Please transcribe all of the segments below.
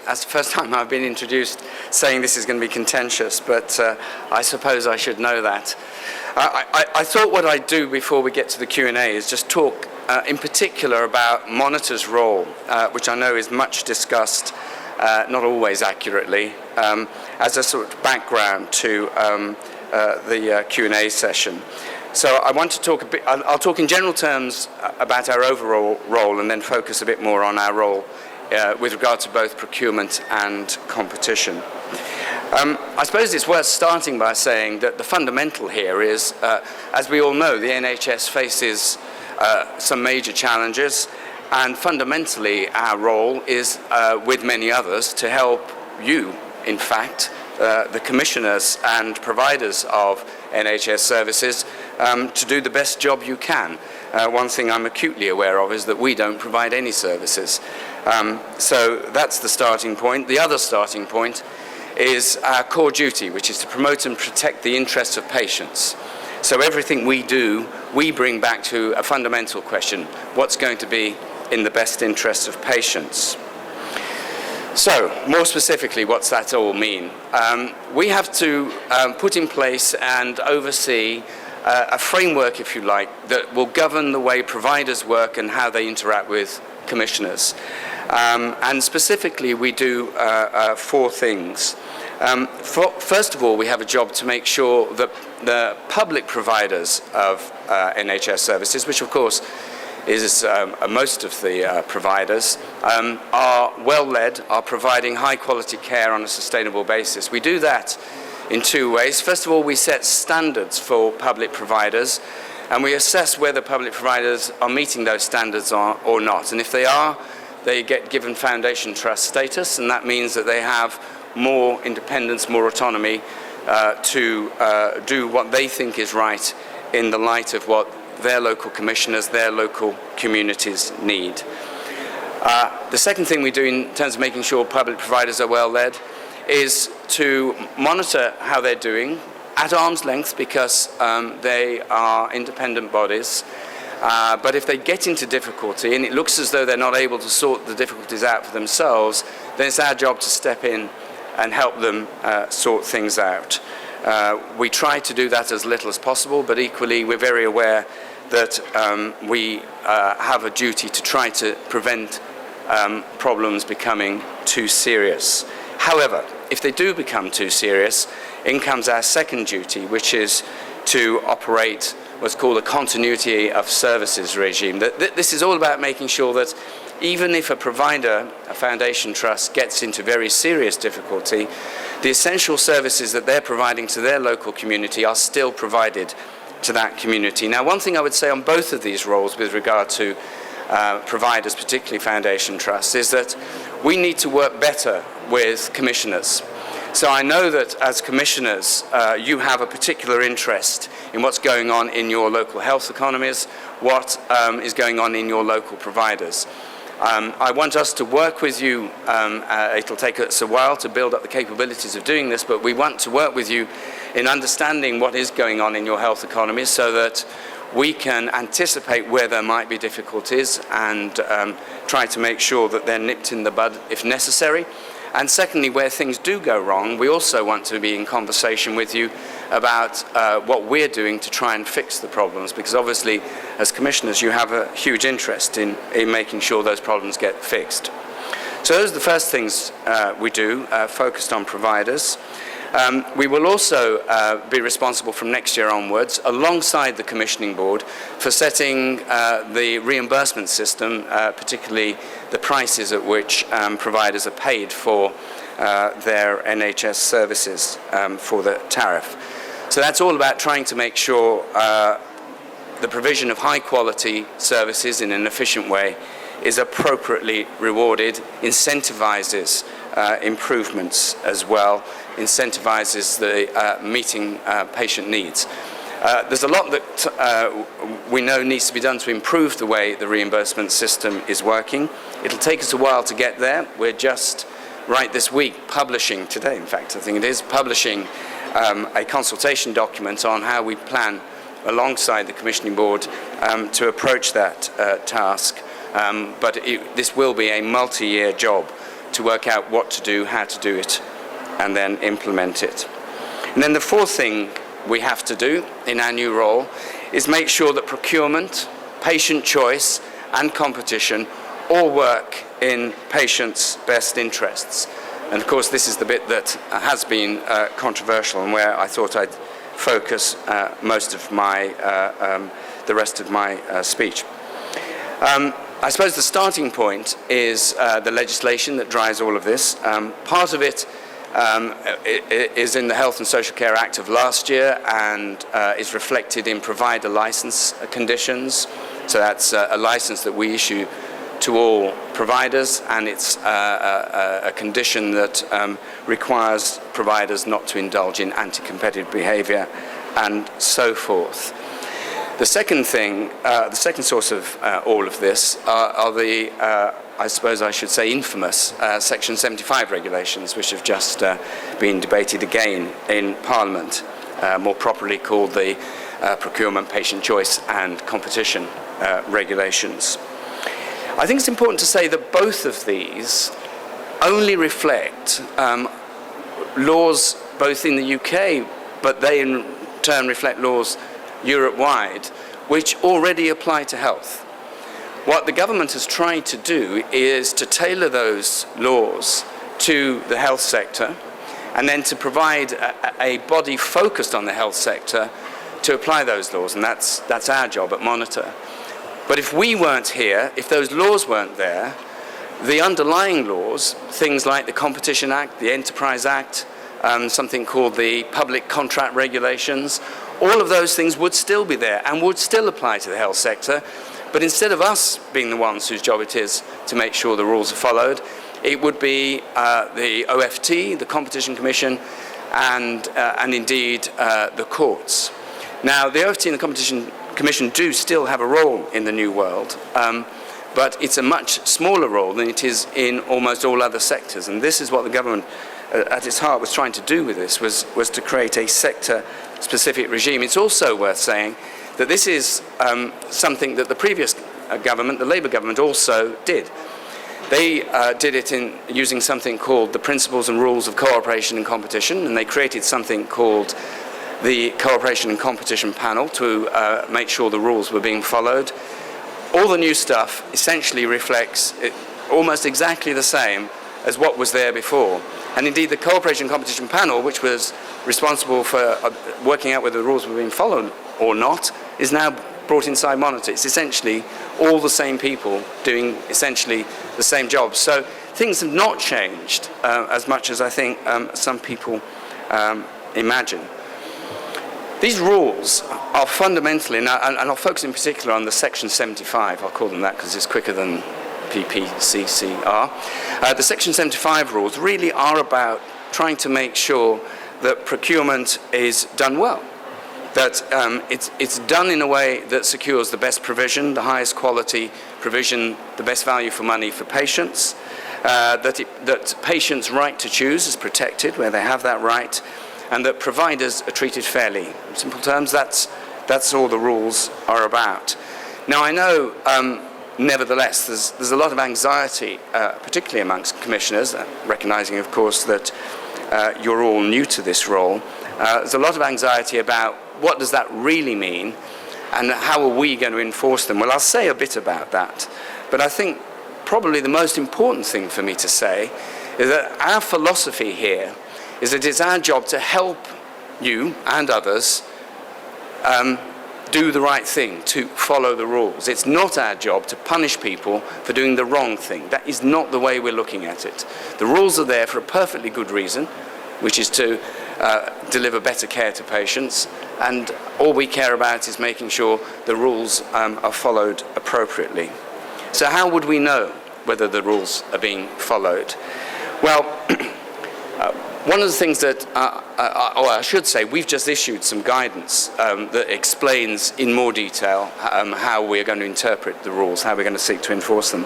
that's the first time I've been introduced saying this is going to be contentious, but I suppose I should know that. I thought what I'd do before we get to the Q&A is just talk in particular about monitors' role, which I know is much discussed, not always accurately, as a sort of background to the Q&A session. So I want to talk a bit, I'll talk in general terms about our overall role and then focus a bit more on our role with regard to both procurement and competition. I suppose it's worth starting by saying that the fundamental here is, as we all know, the NHS faces some major challenges, and fundamentally our role is, with many others, to help you, in fact, the commissioners and providers of NHS services, to do the best job you can. One thing I'm acutely aware of is that we don't provide any services. So that's the starting point. The other starting point is our core duty, which is to promote and protect the interests of patients. So everything we do, we bring back to a fundamental question: what's going to be in the best interests of patients? So, more specifically, what's that all mean? We have to put in place and oversee a framework, if you like, that will govern the way providers work and how they interact with commissioners. And specifically, we do four things. First of all, we have a job to make sure that the public providers of NHS services, which of course is most of the providers, are well led, are providing high quality care on a sustainable basis. We do that in two ways. First of all, we set standards for public providers, and we assess whether public providers are meeting those standards or not. And if they are, they get given Foundation Trust status, and that means that they have more independence, more autonomy to do what they think is right in the light of what their local commissioners, their local communities need. The second thing we do in terms of making sure public providers are well led is to monitor how they're doing at arm's length, because they are independent bodies. But if they get into difficulty and it looks as though they're not able to sort the difficulties out for themselves, then it's our job to step in and help them sort things out. We try to do that as little as possible, but equally we're very aware that we have a duty to try to prevent problems becoming too serious. However, if they do become too serious, in comes our second duty, which is to operate what's called a continuity of services regime. This is all about making sure that even if a provider, a Foundation Trust, gets into very serious difficulty, the essential services that they're providing to their local community are still provided to that community. Now, one thing I would say on both of these roles with regard to providers, particularly Foundation Trusts, is that we need to work better with commissioners. So I know that as commissioners, you have a particular interest in what's going on in your local health economies, what is going on in your local providers. I want us to work with you. It'll take us a while to build up the capabilities of doing this, but we want to work with you in understanding what is going on in your health economies so that we can anticipate where there might be difficulties and try to make sure that they're nipped in the bud if necessary. And secondly, where things do go wrong, we also want to be in conversation with you about what we're doing to try and fix the problems, because obviously, as commissioners, you have a huge interest in making sure those problems get fixed. So those are the first things we do, focused on providers. We will also be responsible from next year onwards, alongside the Commissioning Board, for setting the reimbursement system, particularly the prices at which providers are paid for their NHS services for the tariff. So that's all about trying to make sure the provision of high quality services in an efficient way is appropriately rewarded, incentivizes improvements as well, incentivizes the meeting patient needs. There's a lot that we know needs to be done to improve the way the reimbursement system is working. It'll take us a while to get there. We're just right this week publishing, today in fact I think it is, publishing a consultation document on how we plan alongside the Commissioning Board to approach that task. But this will be a multi-year job to work out what to do, how to do it, and then implement it. And then the fourth thing we have to do in our new role is make sure that procurement, patient choice, and competition all work in patients' best interests. And of course, this is the bit that has been controversial and where I thought I'd focus most of the rest of my speech. I suppose the starting point is the legislation that drives all of this. Part of it is in the Health and Social Care Act of last year and is reflected in provider license conditions. So that's a license that we issue to all providers, and it's a condition that requires providers not to indulge in anti-competitive behaviour and so forth. The second thing, the second source of all of this are the, I suppose I should say, infamous Section 75 regulations, which have just been debated again in Parliament, more properly called the Procurement, Patient Choice and Competition regulations. I think it's important to say that both of these only reflect laws both in the UK, but they in turn reflect laws Europe-wide, which already apply to health. What the government has tried to do is to tailor those laws to the health sector and then to provide a body focused on the health sector to apply those laws, and that's our job at Monitor. But if we weren't here, if those laws weren't there, the underlying laws, things like the Competition Act, the Enterprise Act, something called the Public Contract Regulations, all of those things would still be there and would still apply to the health sector. But instead of us being the ones whose job it is to make sure the rules are followed, it would be the OFT, the Competition Commission, and indeed the courts. Now, the OFT and the Competition Commission do still have a role in the new world, but it's a much smaller role than it is in almost all other sectors. And this is what the government, at its heart, was trying to do with this, was to create a sector-specific regime. It's also worth saying that this is something that the previous government, the Labour government, also did. They did it in using something called the Principles and Rules of Cooperation and Competition, and they created something called the Cooperation and Competition Panel to make sure the rules were being followed. All the new stuff essentially reflects almost exactly the same as what was there before. And indeed, the Cooperation and Competition Panel, which was responsible for working out whether the rules were being followed or not, is now brought inside Monitor. It's essentially all the same people doing essentially the same job. So things have not changed as much as I think some people imagine. These rules are fundamentally, and I'll focus in particular on the Section 75, I'll call them that because it's quicker than PPCCR. The Section 75 rules really are about trying to make sure that procurement is done well, that it's done in a way that secures the best provision, the highest quality provision, the best value for money for patients, that patients' right to choose is protected where they have that right, and that providers are treated fairly. In simple terms, that's all the rules are about. Now, I know, nevertheless, there's a lot of anxiety, particularly amongst commissioners, recognising, of course, that you're all new to this role. There's a lot of anxiety about what does that really mean, and how are we going to enforce them? Well, I'll say a bit about that, but I think probably the most important thing for me to say is that our philosophy here is that it's our job to help you and others do the right thing, to follow the rules. It's not our job to punish people for doing the wrong thing. That is not the way we're looking at it. The rules are there for a perfectly good reason, which is to deliver better care to patients, and all we care about is making sure the rules are followed appropriately. So how would we know whether the rules are being followed? Well, one of the things that, or I should say, we've just issued some guidance that explains in more detail how we're going to interpret the rules, how we're going to seek to enforce them.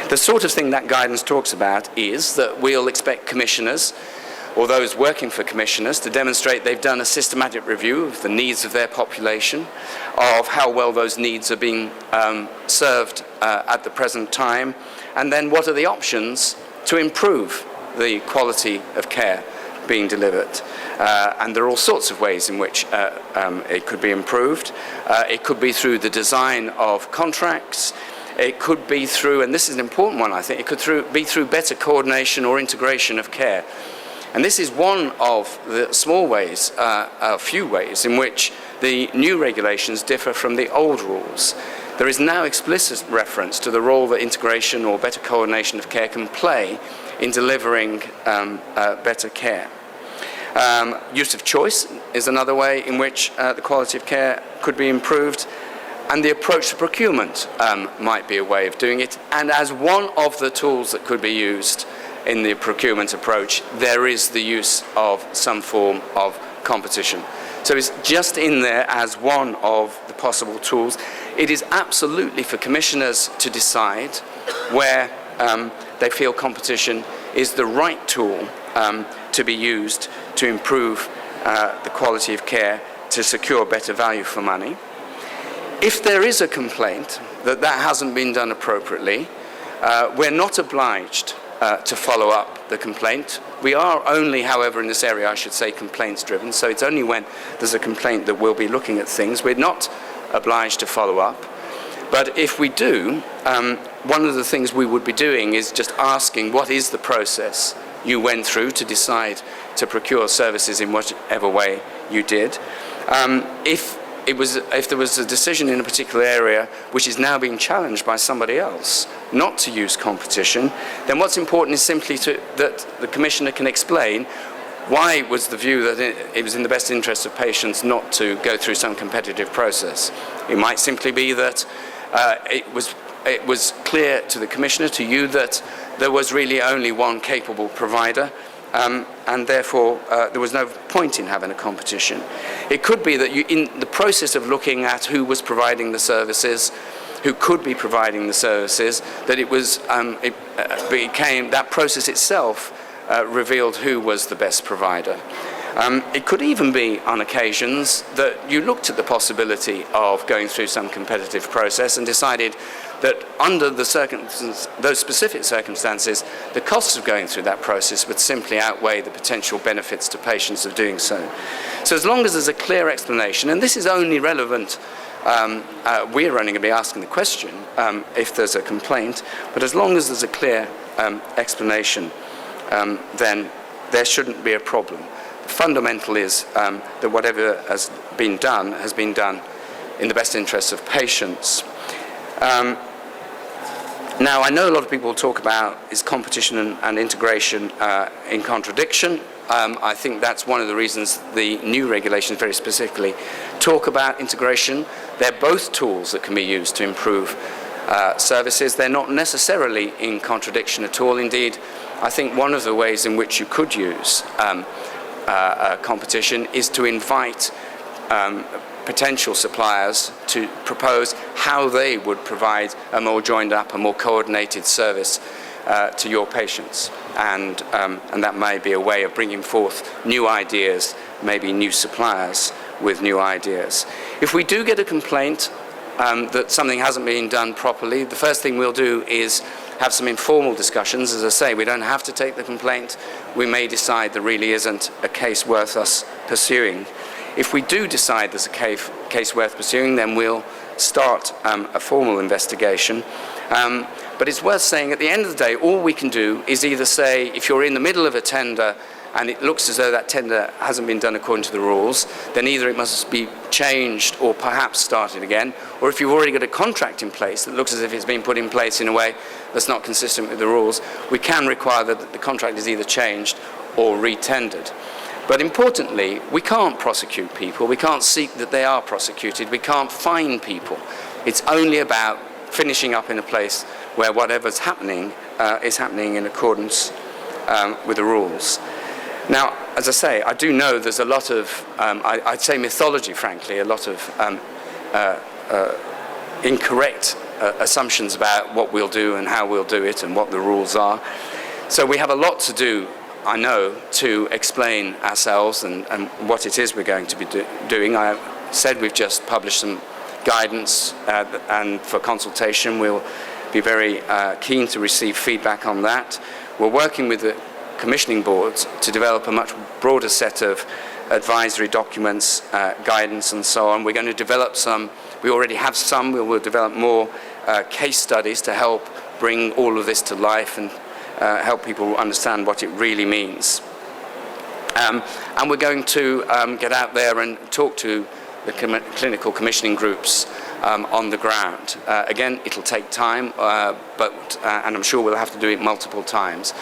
The sort of thing that guidance talks about is that we'll expect commissioners or those working for commissioners to demonstrate they've done a systematic review of the needs of their population, of how well those needs are being served at the present time, and then what are the options to improve the quality of care being delivered. And there are all sorts of ways in which it could be improved. It could be through the design of contracts. It could be through, and this is an important one I think, it could be through better coordination or integration of care. And this is one of the small ways, a few ways, in which the new regulations differ from the old rules. There is now explicit reference to the role that integration or better coordination of care can play in delivering better care. Use of choice is another way in which the quality of care could be improved, and the approach to procurement might be a way of doing it. And as one of the tools that could be used in the procurement approach, there is the use of some form of competition. So it's just in there as one of the possible tools. It is absolutely for commissioners to decide where they feel competition is the right tool to be used to improve the quality of care, to secure better value for money. If there is a complaint that hasn't been done appropriately, we're not obliged to follow up the complaint. We are only, however, in this area, I should say, complaints driven, so it's only when there's a complaint that we'll be looking at things. We're not obliged to follow up. But if we do, one of the things we would be doing is just asking what is the process you went through to decide to procure services in whatever way you did. If there was a decision in a particular area which is now being challenged by somebody else not to use competition, then what's important is simply that the Commissioner can explain why was the view that it was in the best interest of patients not to go through some competitive process. It might simply be that it was clear to the Commissioner, to you, that there was really only one capable provider, and therefore there was no point in having a competition. It could be that in the process of looking at who was providing the services, who could be providing the services, that that process itself revealed who was the best provider. It could even be, on occasions, that you looked at the possibility of going through some competitive process and decided that under those specific circumstances, the costs of going through that process would simply outweigh the potential benefits to patients of doing so. So as long as there's a clear explanation, and this is only relevant, we're only going to be asking the question if there's a complaint, but as long as there's a clear explanation, then there shouldn't be a problem. The fundamental is that whatever has been done in the best interests of patients. Now, I know a lot of people talk about is competition and integration in contradiction. I think that's one of the reasons the new regulations very specifically talk about integration. They're both tools that can be used to improve services. They're not necessarily in contradiction at all. Indeed, I think one of the ways in which you could use competition is to invite potential suppliers to propose how they would provide a more joined up, a more coordinated service to your patients. And that may be a way of bringing forth new ideas, maybe new suppliers with new ideas. If we do get a complaint that something hasn't been done properly, the first thing we'll do is have some informal discussions. As I say, we don't have to take the complaint. We may decide there really isn't a case worth us pursuing. If we do decide there's a case worth pursuing, then we'll start a formal investigation. But it's worth saying, at the end of the day, all we can do is either say, if you're in the middle of a tender and it looks as though that tender hasn't been done according to the rules, then either it must be changed or perhaps started again, or if you've already got a contract in place that looks as if it's been put in place in a way that's not consistent with the rules, we can require that the contract is either changed or re-tendered. But importantly, we can't prosecute people. We can't seek that they are prosecuted. We can't fine people. It's only about finishing up in a place where whatever's happening is happening in accordance with the rules. Now, as I say, I do know there's a lot of, I'd say mythology, frankly, a lot of incorrect assumptions about what we'll do and how we'll do it and what the rules are. So we have a lot to do, I know, to explain ourselves and what it is we're going to be doing. I said we've just published some guidance and for consultation. We'll be very keen to receive feedback on that. we're working with the commissioning boards to develop a much broader set of advisory documents, guidance and so on. We're going to develop some, we already have some, we will develop more case studies to help bring all of this to life and help people understand what it really means. And we're going to get out there and talk to the clinical commissioning groups on the ground. Again, it'll take time, and I'm sure we'll have to do it multiple times.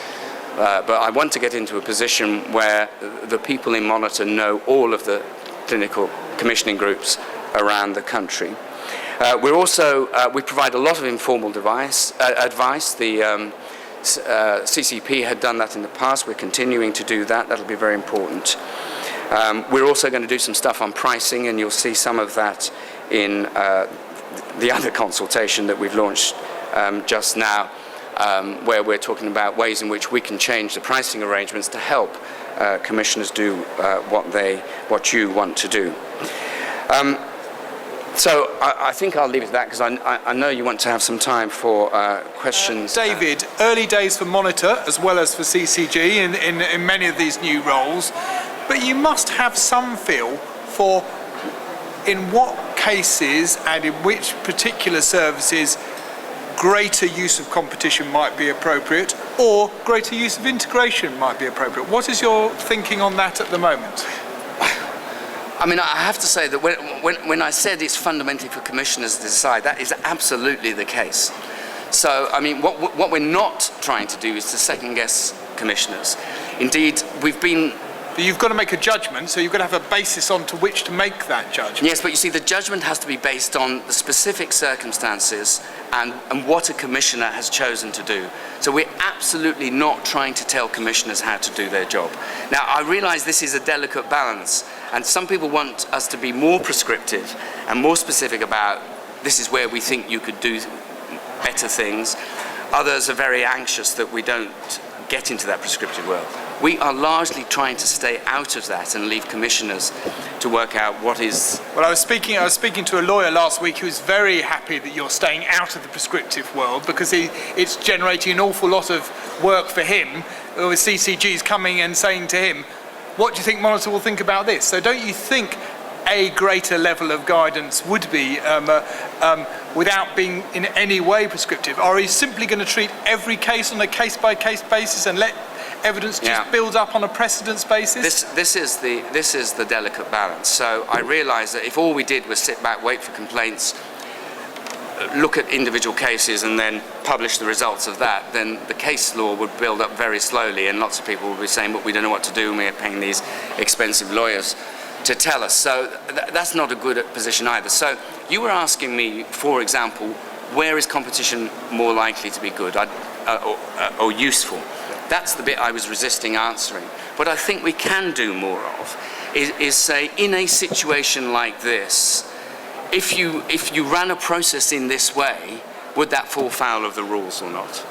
But I want to get into a position where the people in Monitor know all of the clinical commissioning groups around the country. We provide a lot of informal advice. The CCP had done that in the past. We're continuing to do that. That'll be very important. We're also going to do some stuff on pricing, and you'll see some of that in the other consultation that we've launched just now, where we're talking about ways in which we can change the pricing arrangements to help commissioners do what you want to do. So I think I'll leave it at that, because I know you want to have some time for questions. David, early days for Monitor as well as for CCG in many of these new roles, but you must have some feel for in what cases and in which particular services greater use of competition might be appropriate or greater use of integration might be appropriate. What is your thinking on that at the moment? I mean, I have to say that when I said it's fundamentally for commissioners to decide, that is absolutely the case. So, I mean, what we're not trying to do is to second-guess commissioners. Indeed, we've been... But you've got to make a judgment, so you've got to have a basis on to which to make that judgment. Yes, but you see, the judgment has to be based on the specific circumstances and what a commissioner has chosen to do. So we're absolutely not trying to tell commissioners how to do their job. Now, I realise this is a delicate balance, and some people want us to be more prescriptive and more specific about this is where we think you could do better things. Others are very anxious that we don't get into that prescriptive world. We are largely trying to stay out of that and leave commissioners to work out what is... Well, I was speaking to a lawyer last week who was very happy that you're staying out of the prescriptive world, because it's generating an awful lot of work for him, with CCGs coming and saying to him, what do you think Monitor will think about this? So don't you think a greater level of guidance would be without being in any way prescriptive? Or are you simply going to treat every case on a case-by-case basis and let evidence just build up on a precedence basis? This is the delicate balance. So I realise that if all we did was sit back, wait for complaints, look at individual cases and then publish the results of that, then the case law would build up very slowly, and lots of people would be saying, but we don't know what to do and we're paying these expensive lawyers to tell us. So that's not a good position either. So you were asking me, for example, where is competition more likely to be good or useful? That's the bit I was resisting answering. What I think we can do more of is say, in a situation like this, if you ran a process in this way, would that fall foul of the rules or not?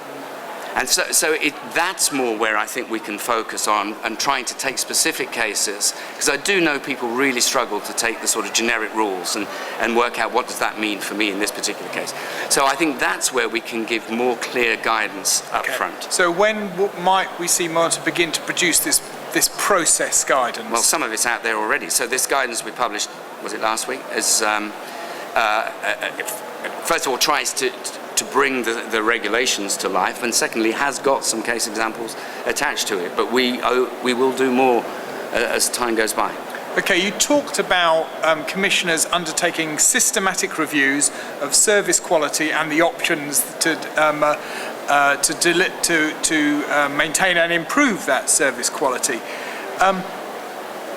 And so that's more where I think we can focus on, and trying to take specific cases, because I do know people really struggle to take the sort of generic rules and work out what does that mean for me in this particular case. So I think that's where we can give more clear guidance up front. So when might we see Monitor begin to produce this process guidance? Well, some of it's out there already. So this guidance we published, was it last week, is first of all tries to bring the regulations to life, and secondly has got some case examples attached to it. But we will do more as time goes by. Okay, you talked about commissioners undertaking systematic reviews of service quality and the options to maintain and improve that service quality.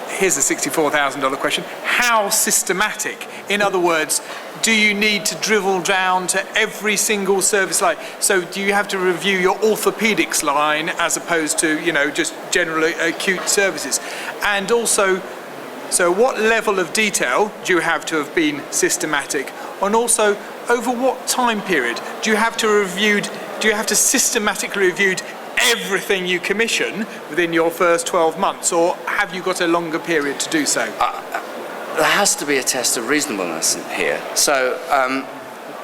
Here's a $64,000 question. How systematic? In other words, do you need to drill down to every single service line? So do you have to review your orthopedics line as opposed to, just general acute services? And also, so what level of detail do you have to have been systematic? And also, over what time period do you have to systematically reviewed everything you commission within your first 12 months, or have you got a longer period to do so? There has to be a test of reasonableness here. So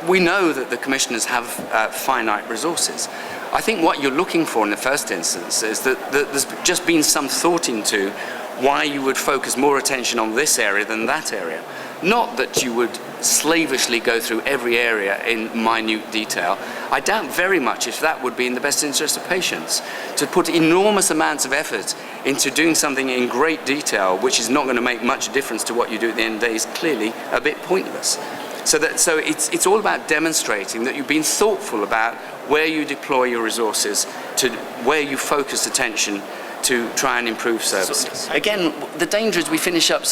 we know that the commissioners have finite resources. I think what you're looking for in the first instance is that there's just been some thought into why you would focus more attention on this area than that area. Not that you would slavishly go through every area in minute detail. I doubt very much if that would be in the best interest of patients. To put enormous amounts of effort into doing something in great detail, which is not going to make much difference to what you do at the end of the day, is clearly a bit pointless. So it's all about demonstrating that you've been thoughtful about where you deploy your resources, to where you focus attention to try and improve services. Again, the danger is we finish up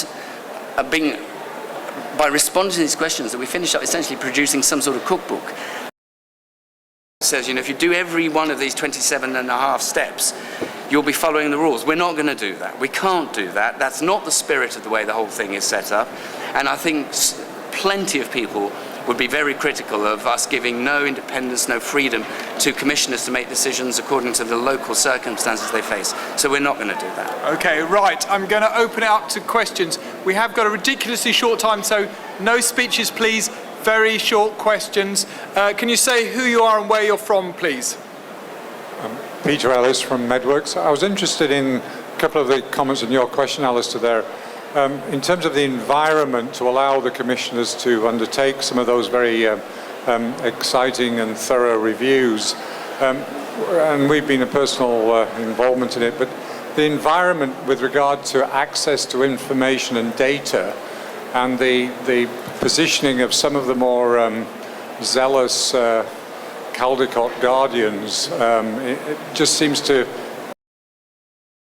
by responding to these questions, that we finish up essentially producing some sort of cookbook. It says, if you do every one of these 27 and a half steps, you'll be following the rules. We're not going to do that. We can't do that. That's not the spirit of the way the whole thing is set up. And I think plenty of people would be very critical of us giving no independence, no freedom to commissioners to make decisions according to the local circumstances they face. So we're not going to do that. Okay, right. I'm going to open it up to questions. We have got a ridiculously short time, so no speeches, please. Very short questions. Can you say who you are and where you're from, please? Peter Ellis from MedWorks. I was interested in a couple of the comments in your question, Alistair, there. In terms of the environment to allow the commissioners to undertake some of those very exciting and thorough reviews, and we've been a personal involvement in it, but the environment with regard to access to information and data and the positioning of some of the more zealous Caldecott guardians, it just seems to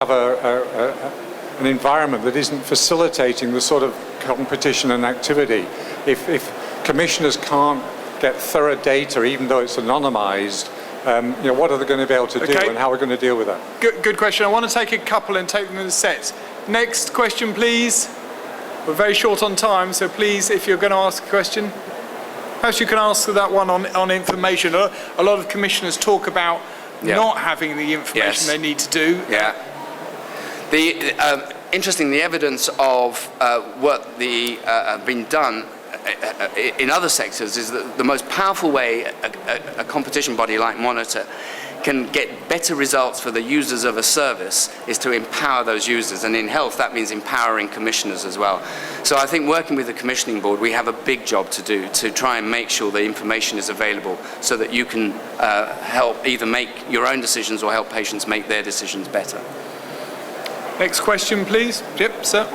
have an environment that isn't facilitating the sort of competition and activity. If commissioners can't get thorough data, even though it's anonymized, what are they going to be able to do, and how are we going to deal with that? Good question. I want to take a couple and take them in sets. Next question, please. We're very short on time, so please, if you're going to ask a question, perhaps you can answer that one on information. A lot of commissioners talk about not having the information they need to do. Yeah. Interesting, the evidence of what been done in other sectors is that the most powerful way a competition body like Monitor can get better results for the users of a service is to empower those users. And in health, that means empowering commissioners as well. So I think working with the commissioning board, we have a big job to do to try and make sure the information is available so that you can help either make your own decisions or help patients make their decisions better. Next question, please. Yep, sir.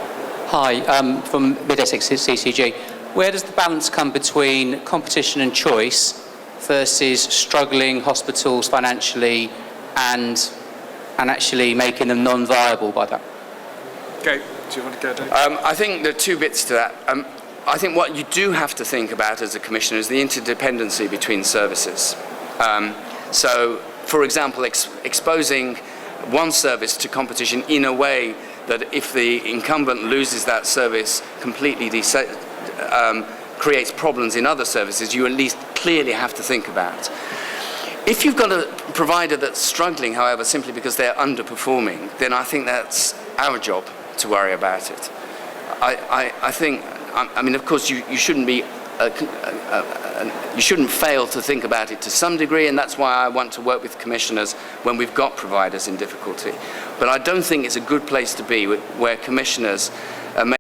Hi, from Mid-Essex CCG. Where does the balance come between competition and choice versus struggling hospitals financially and actually making them non-viable by that? Okay, do you want to go, Dave? I think there are two bits to that. I think what you do have to think about as a commissioner is the interdependency between services. So, for example, exposing one service to competition in a way that if the incumbent loses that service completely creates problems in other services, you at least clearly have to think about. If you've got a provider that's struggling, however, simply because they're underperforming, then I think that's our job to worry about it. I think, of course, you shouldn't be you shouldn't fail to think about it to some degree, and that's why I want to work with commissioners when we've got providers in difficulty. But I don't think it's a good place to be where commissioners make,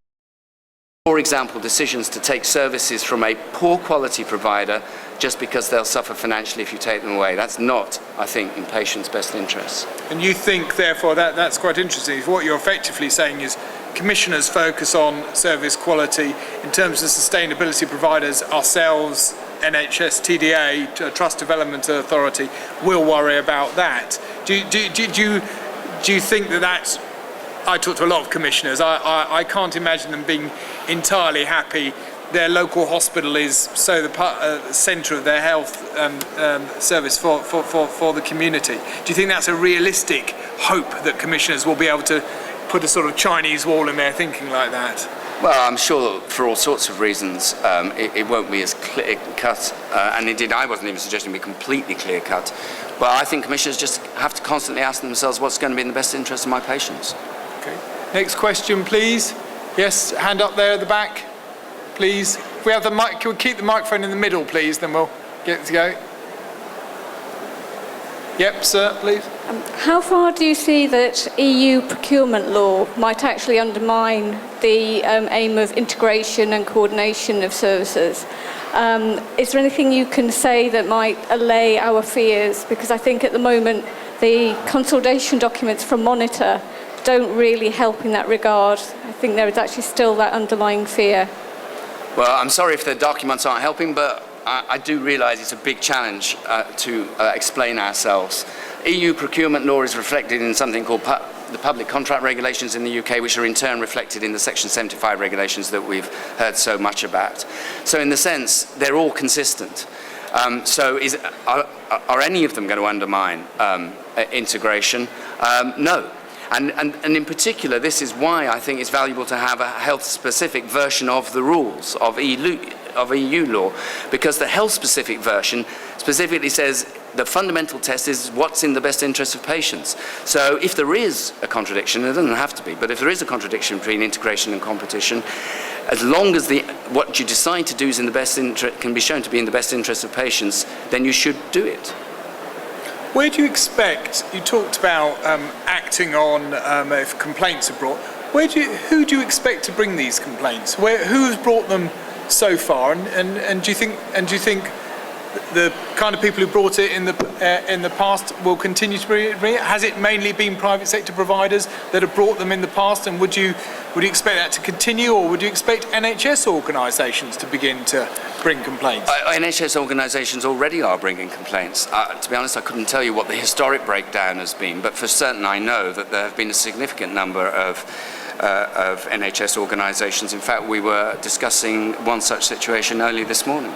for example, decisions to take services from a poor quality provider just because they'll suffer financially if you take them away. That's not, I think, in patients' best interests. And you think, therefore, that's quite interesting. What you're effectively saying is commissioners focus on service quality. In terms of sustainability providers, ourselves, NHS, TDA, Trust Development Authority, will worry about that. Do you think that's... I talk to a lot of commissioners. I can't imagine them being entirely happy. Their local hospital is so the centre of their health service for the community. Do you think that's a realistic hope that commissioners will be able to put a sort of Chinese wall in their thinking like that? Well, I'm sure for all sorts of reasons it won't be as clear-cut, and indeed I wasn't even suggesting it be completely clear-cut. But I think commissioners just have to constantly ask themselves what's going to be in the best interest of my patients. Okay. Next question, please. Yes, hand up there at the back, please. If we have the mic, can we keep the microphone in the middle, please? Then we'll get to go. Yep, sir, please. How far do you see that EU procurement law might actually undermine the aim of integration and coordination of services? Is there anything you can say that might allay our fears? Because I think at the moment the consultation documents from Monitor don't really help in that regard. I think there is actually still that underlying fear. Well, I'm sorry if the documents aren't helping, but I do realise it's a big challenge to explain ourselves. EU procurement law is reflected in something called the public contract regulations in the UK, which are in turn reflected in the Section 75 regulations that we've heard so much about. So in the sense, they're all consistent. Are any of them going to undermine integration? No. And in particular, this is why I think it's valuable to have a health-specific version of the rules of EU law, because the health-specific version specifically says the fundamental test is what's in the best interest of patients. So if there is a contradiction, it doesn't have to be, but if there is a contradiction between integration and competition, as long as what you decide to do is in the best interest, can be shown to be in the best interest of patients, then you should do it. Where do you expect, you talked about acting on if complaints are brought, who do you expect to bring these complaints? Who has brought them so far, and do you think the kind of people who brought it in the past will continue to bring it? Has it mainly been private sector providers that have brought them in the past, and would you expect that to continue, or would you expect NHS organisations to begin to bring complaints? NHS organisations already are bringing complaints. To be honest, I couldn't tell you what the historic breakdown has been, but for certain I know that there have been a significant number of NHS organisations. In fact, we were discussing one such situation early this morning.